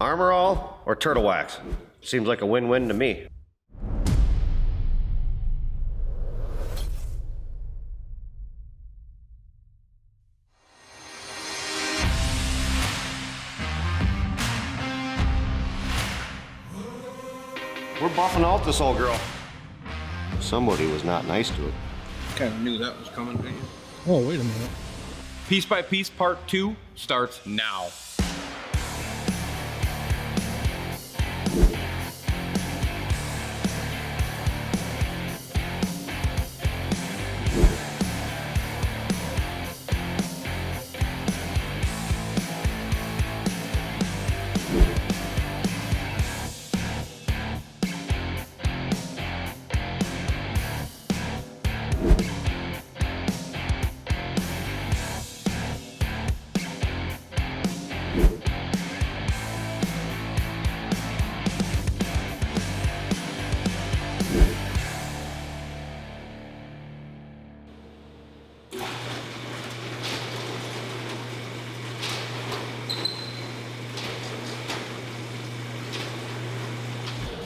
Armor all or turtle wax? Seems like a win-win to me. We're buffing out this old girl. Somebody was not nice to it. Kind of knew that was coming, didn't you? Oh, wait a minute. Piece by Piece Part 2 starts now.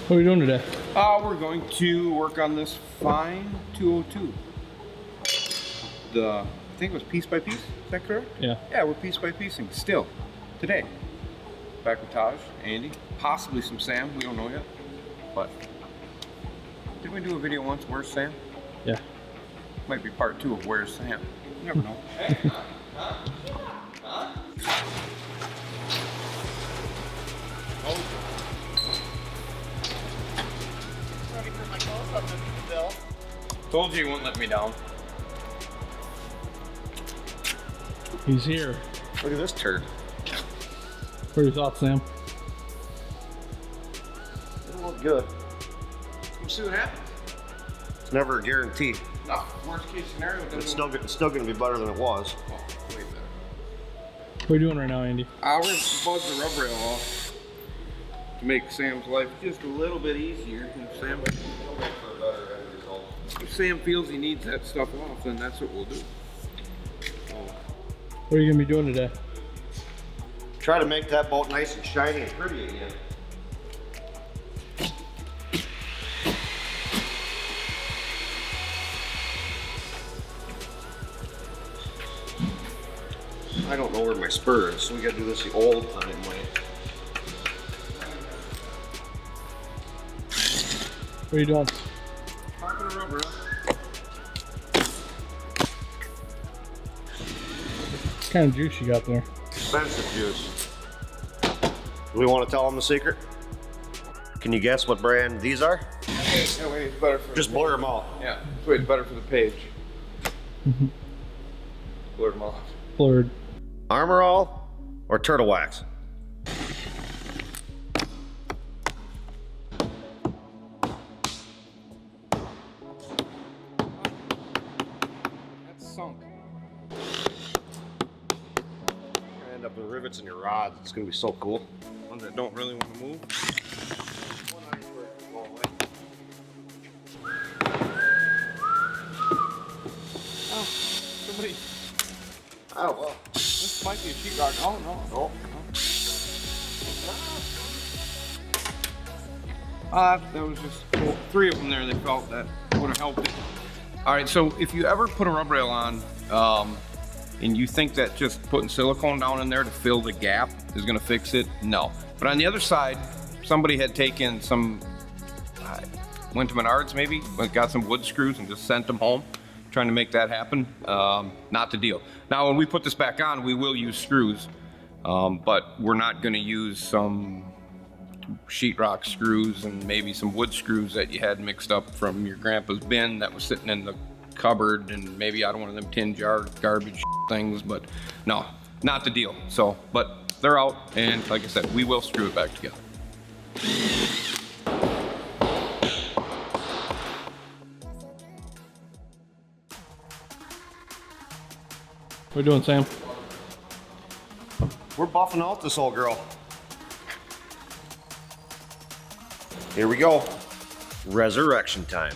What are we doing today? We're going to work on this fine 202. I think it was piece by piece, is that correct? Yeah. Yeah, we're piece by piecing still, today. Back with Taj, Andy, possibly some Sam, we don't know yet. But, did we do a video once, Where's Sam? Yeah. Might be part 2 of Where's Sam. You never know. Ready for my close-up, Mr. Bill. Told you he wouldn't let me down. He's here. Look at this turd. What are your thoughts, Sam? It'll look good. We'll see what happens. It's never a guarantee. No, worst case scenario, it It's doesn't still going to be better than it was. Oh, way better. What are you doing right now, Andy? We're gonna buzz the rub rail off to make Sam's life just a little bit easier. If Sam feels he needs that stuff off, then that's what we'll do. What are you going to be doing today? Try to make that boat nice and shiny and pretty again. I don't know where my spur is, so we gotta do this the old time way. What are you doing? Popping a rub rail. What kind of juice you got there? Expensive juice. Do we want to tell them the secret? Can you guess what brand these are? Yeah, wait, it's better for Just blur them out. Yeah, wait, it's better for the page. Blur them off. Blurred. Armor all or turtle wax? That's sunk. You're gonna end up with rivets in your rods. It's gonna be so cool. Ones that don't really want to move. Oh, somebody. Oh well. This might be a sheetrock. Oh, no. There was just 3 of them there. They felt that would have helped it. All right, so if you ever put a rub rail on, and you think that just putting silicone down in there to fill the gap is gonna fix it, no. But on the other side, somebody had taken some, went to Menards maybe, got some wood screws and just sent them home, trying to make that happen. Not the deal. Now, when we put this back on, we will use screws, but we're not gonna use some sheetrock screws and maybe some wood screws that you had mixed up from your grandpa's bin that was sitting in the cupboard, and maybe out of one of them tin jar garbage things, but no, not the deal. So, but they're out, and like I said, we will screw it back together. What are you doing, Sam? We're buffing out this old girl. Here we go. Resurrection time.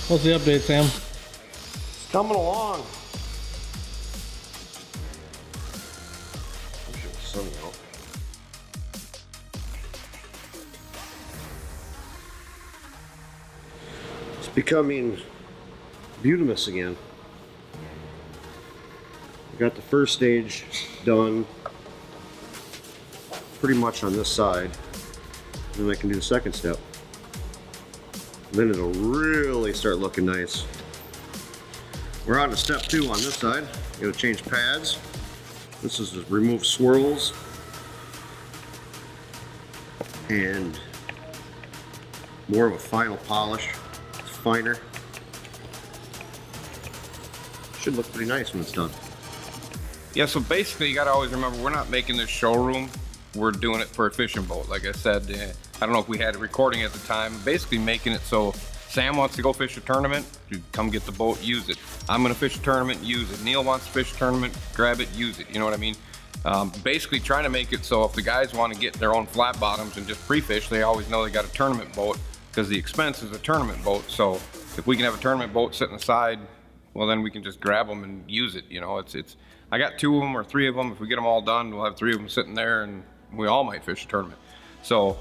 What's the update, Sam? It's coming along. Wish it was sunny out. It's becoming bituminous again. We got the first stage done pretty much on this side. Then I can do the second step. Then it'll really start looking nice. We're on to step 2 on this side. Gotta change pads. This is to remove swirls and more of a final polish. It's finer. Should look pretty nice when it's done. Yeah, so basically you gotta always remember, we're not making this showroom. We're doing it for a fishing boat. Like I said, I don't know if we had a recording at the time, basically making it so Sam wants to go fish a tournament, you come get the boat, use it. I'm gonna fish a tournament, use it. Neil wants to fish a tournament, grab it, use it. You know what I mean? Basically trying to make it so if the guys want to get their own flat bottoms and just pre-fish, they always know they got a tournament boat, because the expense is a tournament boat. So if we can have a tournament boat sitting aside, well then we can just grab them and use it. You know, it's I got 2 of them or 3 of them. If we get them all done, we'll have 3 of them sitting there and we all might fish a tournament. So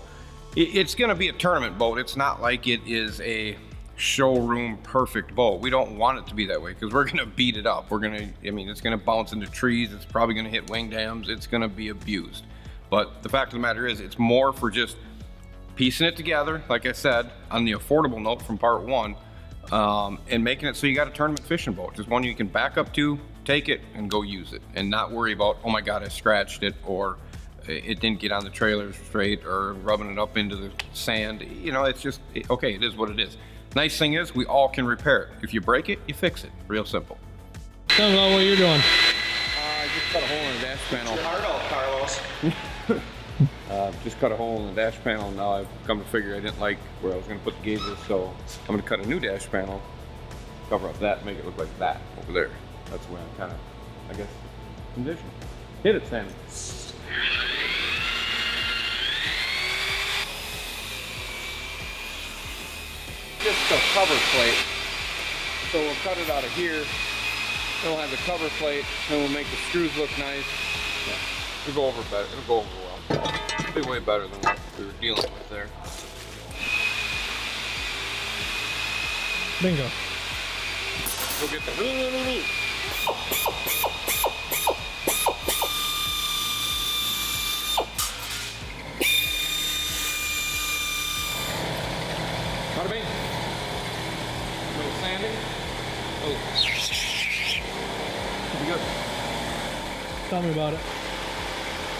it's gonna be a tournament boat. It's not like it is a showroom perfect boat. We don't want it to be that way, because we're gonna beat it up. It's gonna bounce into trees. It's probably gonna hit wing dams. It's gonna be abused. But the fact of the matter is, it's more for just piecing it together, like I said, on the affordable note from part 1, and making it so you got a tournament fishing boat. Just one you can back up to, take it, and go use it, and not worry about, oh my God, I scratched it, or it didn't get on the trailer straight, or rubbing it up into the sand. You know, it's just, okay, it is what it is. Nice thing is, we all can repair it. If you break it, you fix it. Real simple. Tell me about what you're doing. I just cut a hole in the dash panel. Hard out, Carlos. Just cut a hole in the dash panel. Now I've come to figure I didn't like where I was going to put the gauges, so I'm going to cut a new dash panel, cover up that, make it look like that over there. That's the way I'm kind of, I guess, conditioned. Hit it, Sammy. Just a cover plate. So we'll cut it out of here. Then we'll have the cover plate. Then we'll make the screws look nice. Yeah, it'll go over better. It'll go over well. It'll be way better than what we were dealing with there. Bingo. Go get the. Bada bing. A little sanding. Oh. Pretty good. Tell me about it.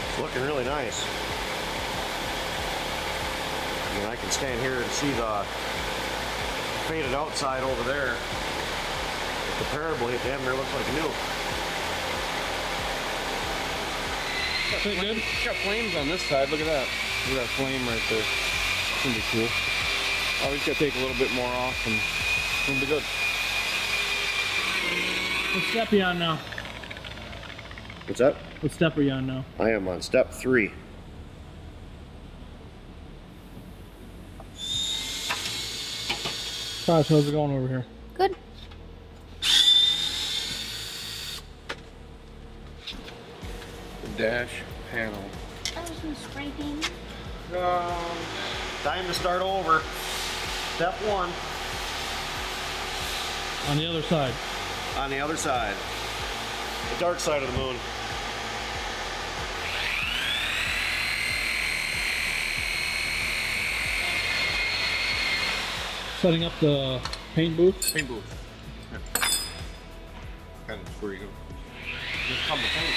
It's looking really nice. I mean, I can stand here and see the faded outside over there. Comparably, it damn near looks like new. Pretty good. Got flames on this side. Look at that. Look at that flame right there. It's gonna be cool. Always gotta take a little bit more off and it's gonna be good. What step are you on now? What's that? What step are you on now? I am on step 3. Josh, how's it going over here? Good. The dash panel. That was some scraping. Time to start over. Step 1 On the other side. on the other side. The dark side of the moon. Setting up the paint booth. Paint booth. Yeah. Kind of where you go. Just come to paint.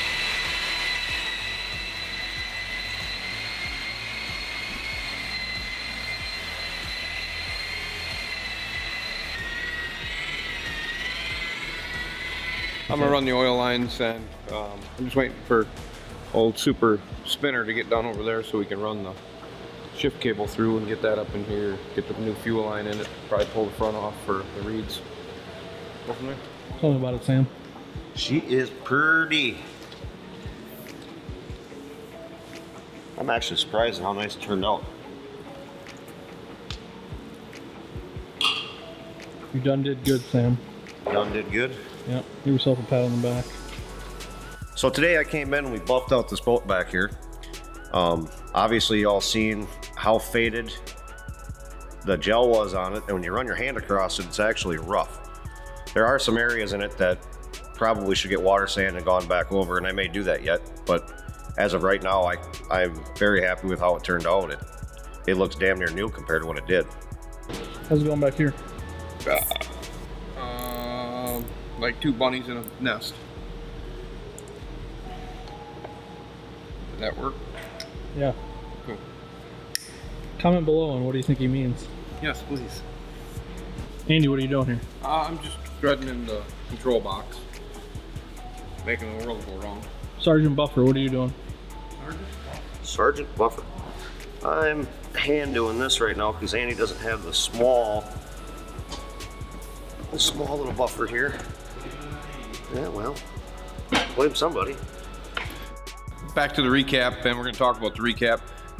I'm gonna run the oil lines, and I'm just waiting for old super spinner to get done over there so we can run the shift cable through and get that up in here, get the new fuel line in it, probably pull the front off for the reeds. Go from there. Tell me about it, Sam. She is pretty. I'm actually surprised at how nice it turned out. You done did good, Sam. Done did good. Yep. Give yourself a pat on the back. So today I came in and we buffed out this boat back here. Obviously y'all seen how faded the gel was on it, and when you run your hand across it, it's actually rough. There are some areas in it that probably should get water sand and gone back over, and I may do that yet, but as of right now, I'm very happy with how it turned out. It looks damn near new compared to what it did. How's it going back here? Like two bunnies in a nest. Does that work? Yeah. Cool. Comment below on what do you think he means. Yes, please. Andy, what are you doing here? I'm just threading in the control box. Making the world go wrong. Sergeant Buffer, what are you doing? Sergeant Buffer. I'm hand doing this right now because Andy doesn't have the small little buffer here. Yeah, well, blame somebody. Back to the recap, and we're going to talk about the recap.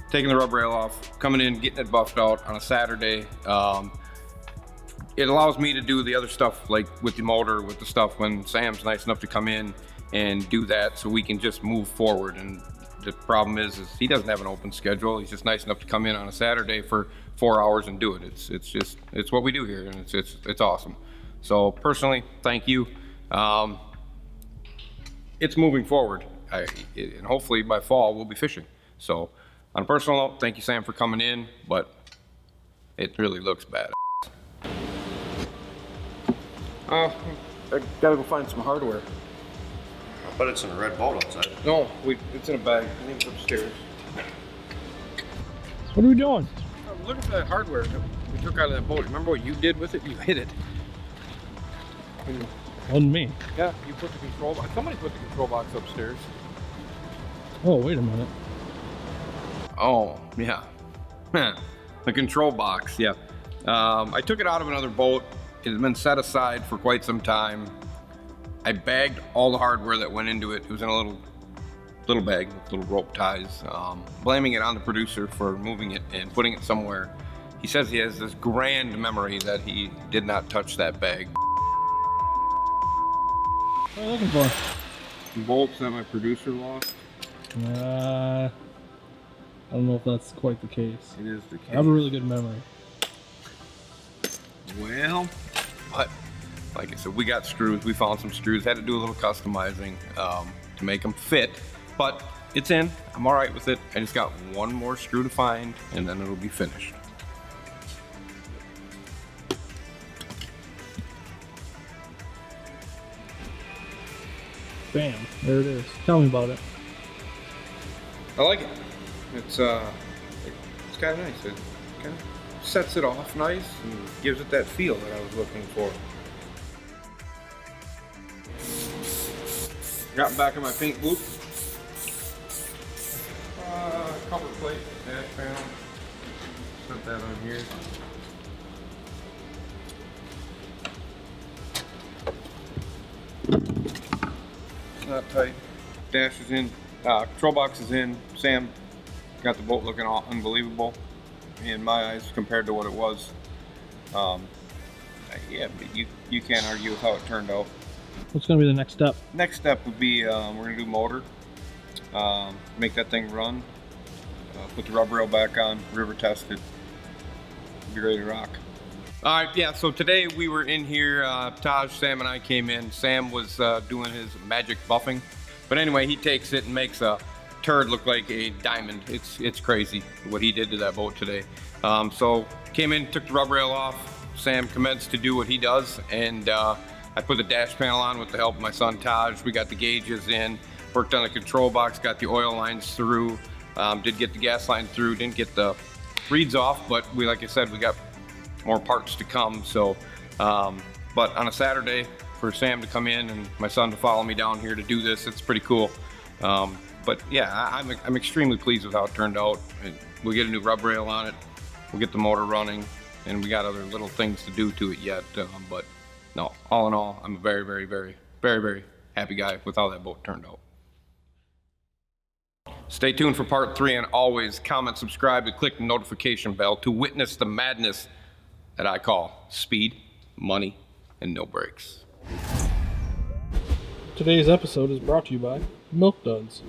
Taking the rub rail off, coming in, getting it buffed out on a Saturday. It allows me to do the other stuff, like with the motor, with the stuff when Sam's nice enough to come in and do that, so we can just move forward. And the problem is he doesn't have an open schedule. He's just nice enough to come in on a Saturday for 4 hours and do it. It's what we do here, and it's awesome. So personally, thank you. It's moving forward, and hopefully by fall we'll be fishing. So on a personal note, thank you, Sam, for coming in, but it really looks bad. I gotta go find some hardware. I bet it's in a red boat outside. No, it's in a bag. I think it's upstairs. What are we doing? Oh, look at that hardware that we took out of that boat. Remember what you did with it? You hid it. Wasn't me. Yeah, you put the control box. Somebody put the control box upstairs. Oh, wait a minute. Oh, yeah. The control box, yeah. I took it out of another boat. It has been set aside for quite some time. I bagged all the hardware that went into it. It was in a little bag with little rope ties. Blaming it on the producer for moving it and putting it somewhere. He says he has this grand memory that he did not touch that bag. What are you looking for? Bolts that my producer lost. I don't know if that's quite the case. It is the case. I have a really good memory. Well, but like I said, we got screws. We found some screws. Had to do a little customizing to make them fit, but it's in. I'm all right with it. I just got one more screw to find, and then it'll be finished. Bam, there it is. Tell me about it. I like it. It's kind of nice. It kind of sets it off nice and gives it that feel that I was looking for. Got back in my paint booth. Cover plate, dash panel. Set that on here. It's not tight. Dash is in. Control box is in. Sam got the boat looking all unbelievable in my eyes compared to what it was. Yeah, but you can't argue with how it turned out. What's going to be the next step? Next step would be we're going to do motor, make that thing run, put the rub rail back on, river test it, be ready to rock. All right, yeah, so today we were in here, Taj, Sam, and I came in. Sam was doing his magic buffing. But anyway, he takes it and makes a turd look like a diamond. It's crazy what he did to that boat today. So came in, took the rub rail off. Sam commenced to do what he does, and I put the dash panel on with the help of my son Taj. We got the gauges in, worked on the control box, got the oil lines through, did get the gas line through, didn't get the reeds off, but like I said, we got more parts to come. So, but on a Saturday, for Sam to come in and my son to follow me down here to do this, it's pretty cool. But yeah, I'm extremely pleased with how it turned out. We'll get a new rub rail on it, we'll get the motor running, and we got other little things to do to it yet. But no, all in all, I'm a very, very, very, very, very happy guy with how that boat turned out. Stay tuned for part 3, and always comment, subscribe, and click the notification bell to witness the madness that I call speed money, and no brakes. Today's episode is brought to you by Milk Duds.